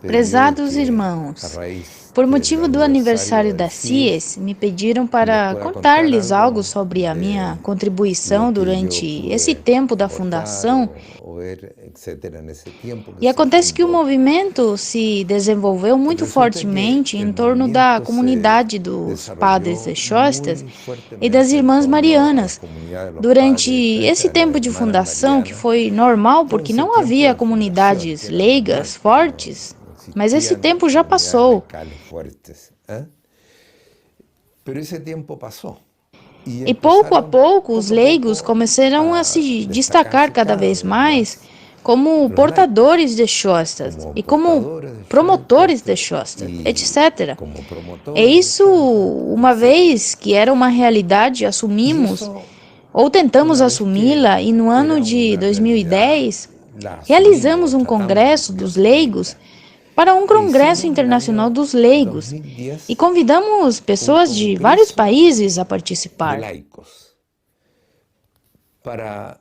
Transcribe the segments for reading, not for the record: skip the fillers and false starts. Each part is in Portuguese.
Prezados irmãos, por motivo do aniversário da CIES, me pediram para contar-lhes algo sobre a minha contribuição durante esse tempo da fundação. E acontece que o movimento se desenvolveu muito fortemente em torno da comunidade dos padres exostas e das irmãs marianas. Durante esse tempo de fundação, que foi normal porque não havia comunidades leigas fortes, mas esse tempo já passou. E pouco a pouco os leigos começaram a se destacar cada vez mais como portadores de Shostas e como promotores de Shostas, etc. É isso, uma vez que era uma realidade, assumimos ou tentamos assumi-la, e no ano de 2010 realizamos um congresso dos leigos para um congresso internacional dos leigos e convidamos pessoas de vários países a participar. Para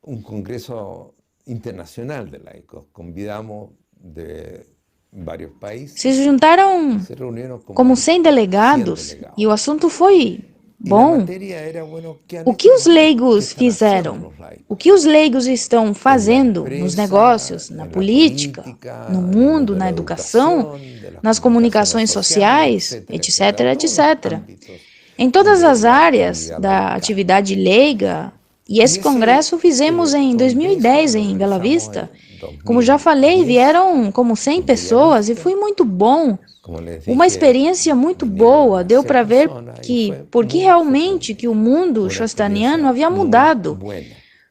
um congresso internacional de laicos, convidamos de vários países. Se juntaram como 100 delegados e o assunto foi bom. O que os leigos fizeram? O que os leigos estão fazendo nos negócios, na política, no mundo, na educação, nas comunicações sociais, etc, etc. Em todas as áreas da atividade leiga. E esse congresso fizemos em 2010 em Bela Vista. Como já falei, vieram como 100 pessoas e foi muito bom. Uma experiência muito boa, deu para ver porque realmente que o mundo shostaniano havia mudado.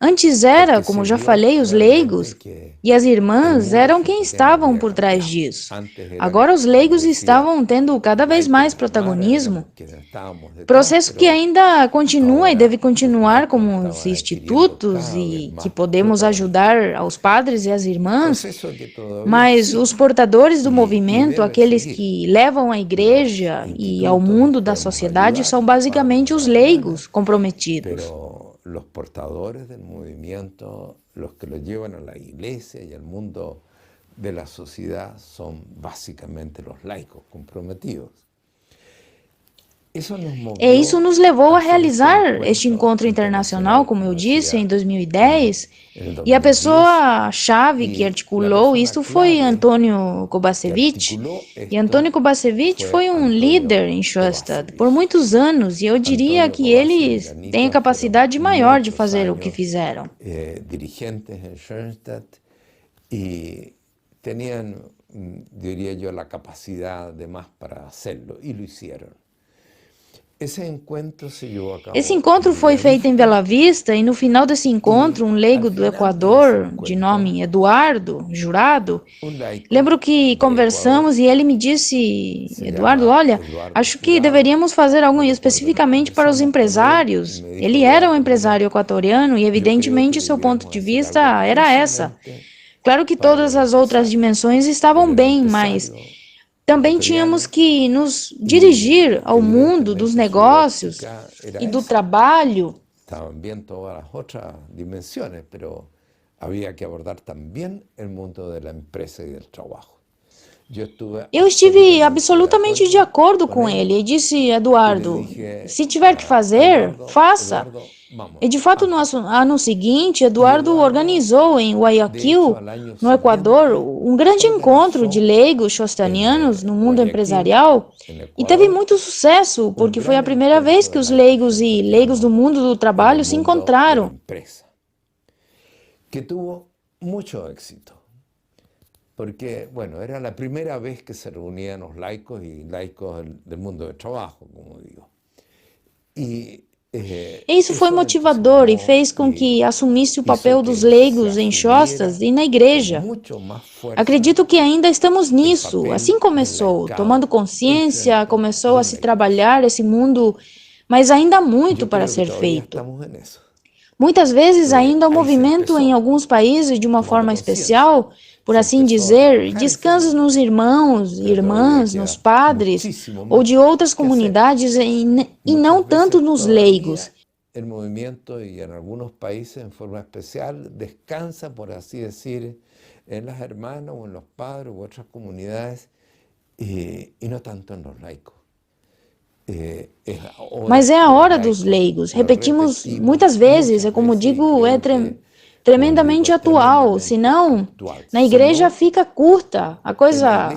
Antes era, como já falei, os leigos e as irmãs eram quem estavam por trás disso. Agora os leigos estavam tendo cada vez mais protagonismo. Processo que ainda continua e deve continuar como os institutos e que podemos ajudar aos padres e às irmãs, mas os portadores do movimento, aqueles que levam a igreja e ao mundo da sociedade, são basicamente os leigos comprometidos. Los portadores del movimiento, los que lo llevan a la iglesia y al mundo de la sociedad son básicamente los laicos comprometidos. E isso nos levou a realizar este encontro internacional, como eu disse, em 2010, e a pessoa-chave que articulou isto foi Antônio Kovacevic. E Antônio Kovacevic foi um líder em Shostad por muitos anos, e eu diria que eles têm a capacidade maior de fazer o que fizeram. Dirigentes em Schoenstatt e tinham, diria eu, a capacidade de mais para hacerlo, e lo hicieron. Esse encontro foi feito em Bela Vista e no final desse encontro, um leigo do Equador, de nome Eduardo, jurado, lembro que conversamos e ele me disse, Eduardo, olha, acho que deveríamos fazer algo especificamente para os empresários. Ele era um empresário equatoriano e evidentemente seu ponto de vista era essa. Claro que todas as outras dimensões estavam bem, mas também tínhamos que nos dirigir ao mundo dos negócios e do trabalho. Estavam bem todas as outras dimensões, mas havia que abordar também o mundo da empresa e do trabalho. Eu estive absolutamente de acordo com ele e disse, Eduardo, se tiver que fazer, faça. E de fato, no ano seguinte, Eduardo organizou em Guayaquil, no Equador, um grande encontro de leigos shostanianos no mundo empresarial e teve muito sucesso, porque foi a primeira vez que os leigos e leigos do mundo do trabalho se encontraram. Que tuvo muito éxito. Porque, bueno, era a primeira vez que se reunían os laicos e laicos do mundo do trabalho, como digo. Isso foi motivador e fez com que assumisse o papel dos leigos em Shostas e na igreja. Acredito que ainda estamos nisso. Assim começou, tomando consciência, começou a se trabalhar esse mundo, mas ainda há muito para ser feito. Muitas vezes ainda o movimento em alguns países, de uma forma especial, por assim dizer, descansa nos irmãos e irmãs, nos padres ou de outras comunidades e não tanto nos leigos. O movimento, e em alguns países, em forma especial, descansa, por assim dizer, en las hermanas o en los padres u otras comunidades y no tanto en los laicos. Mas é a hora dos leigos. Repetimos muitas vezes, é como digo, tremendamente atual. Senão, na igreja fica curta a coisa.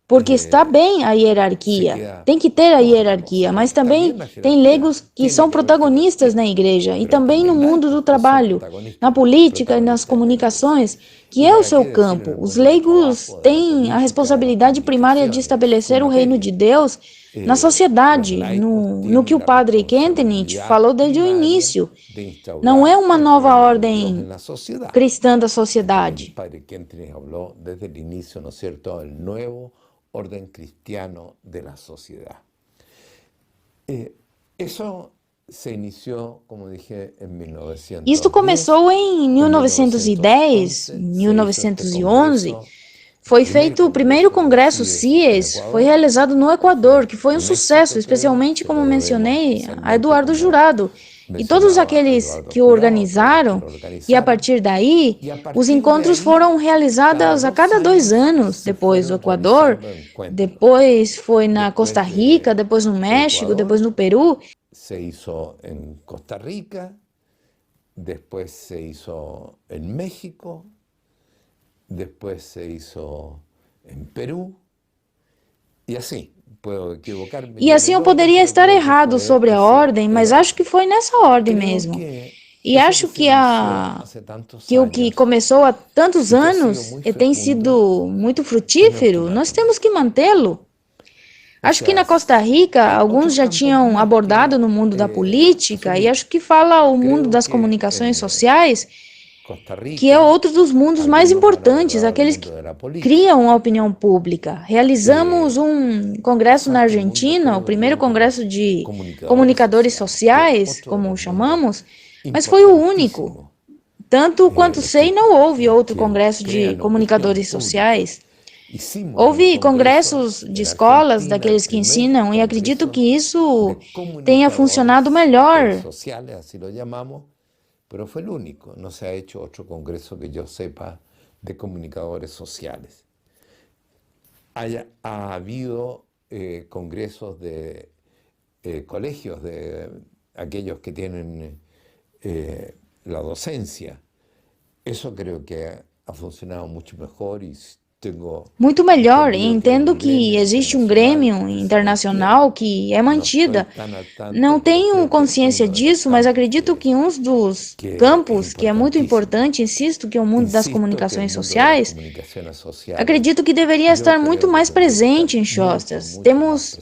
Porque está bem a hierarquia, tem que ter a hierarquia, mas também tem leigos que são protagonistas na igreja e também no mundo do trabalho, na política e nas comunicações, que é o seu campo. Os leigos têm a responsabilidade primária de estabelecer o reino de Deus na sociedade, no que o padre Kentenich falou desde o início. Não é uma nova ordem cristã da sociedade. O padre Kentenich falou desde o início, não é certo, o novo orden cristiano de la sociedad. Eso se inició, como dije, en 1910. Isto começou em 1910, 1911. Foi feito o primeiro congresso CIES, foi realizado no Equador, que foi um sucesso, especialmente, como mencionei, a Eduardo Jurado. E todos aqueles que o organizaram, e a partir daí, os encontros foram realizados a cada 2 anos, depois no Equador, depois foi na Costa Rica, depois no México, depois no Peru. Se hizo em Costa Rica, depois se hizo em México, depois se hizo em Peru, e assim. E assim eu poderia estar errado sobre a ordem, mas acho que foi nessa ordem mesmo. E acho que o que começou há tantos anos e tem sido muito frutífero, nós temos que mantê-lo. Acho que na Costa Rica, alguns já tinham abordado no mundo da política, e acho que fala o mundo das comunicações sociais, que é outro dos mundos mais importantes, aqueles que criam a opinião pública. Realizamos um congresso na Argentina, o primeiro congresso de comunicadores sociais, como o chamamos, mas foi o único. Tanto quanto sei, não houve outro congresso de comunicadores sociais. Houve congressos de escolas, daqueles que ensinam, e acredito que isso tenha funcionado melhor. Pero fue el único, no se ha hecho otro congreso que yo sepa de comunicadores sociales. Ha habido congresos de colegios, de aquellos que tienen la docencia. Eso creo que ha funcionado mucho mejor y muito melhor, e entendo que existe um grêmio internacional que é mantida. Não tenho consciência disso, mas acredito que um dos campos que é muito importante, insisto, que é o mundo das comunicações sociais, acredito que deveria estar muito mais presente em Chostas. Temos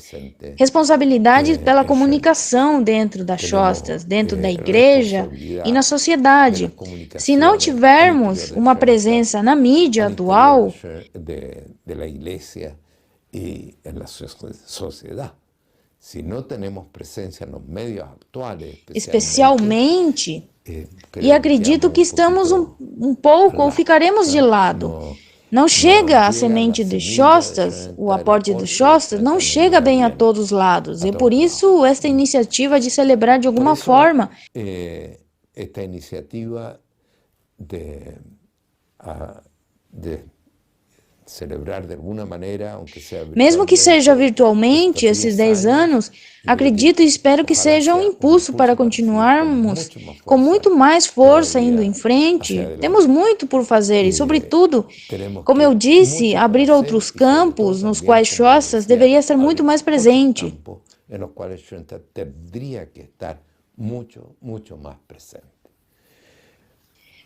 responsabilidade pela comunicação dentro das Chostas, dentro da igreja e na sociedade. Se não tivermos uma presença na mídia atual, de la iglesia y en la sociedad. Si no tenemos presencia en los medios actuales, especialmente, e acredito que estamos um pouco ou ficaremos de lado. Não chega a semente de Chostas, o aporte do Chostas, não chega bem a todos os lados. E por isso esta iniciativa de celebrar de alguma forma. Esta iniciativa de celebrar de alguma maneira, mesmo que seja virtualmente, esses 10 anos, acredito e espero que seja um impulso para continuarmos com muito mais força indo em frente. Temos muito por fazer e, sobretudo, como eu disse, abrir outros campos nos quais Chostas deveria estar muito mais presente. Nos quais Chostas teria que estar muito mais presente.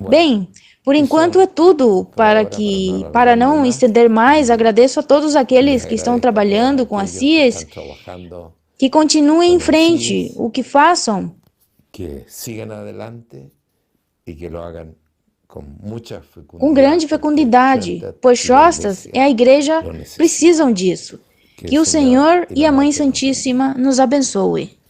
Bem, por enquanto é tudo. Para não estender mais, agradeço a todos aqueles que estão trabalhando com a CIES, que continuem em frente, o que façam. Que sigam adelante e que lo hagan com grande fecundidade, pois Chostas e a igreja precisam disso. Que o Senhor e a Mãe Santíssima nos abençoe.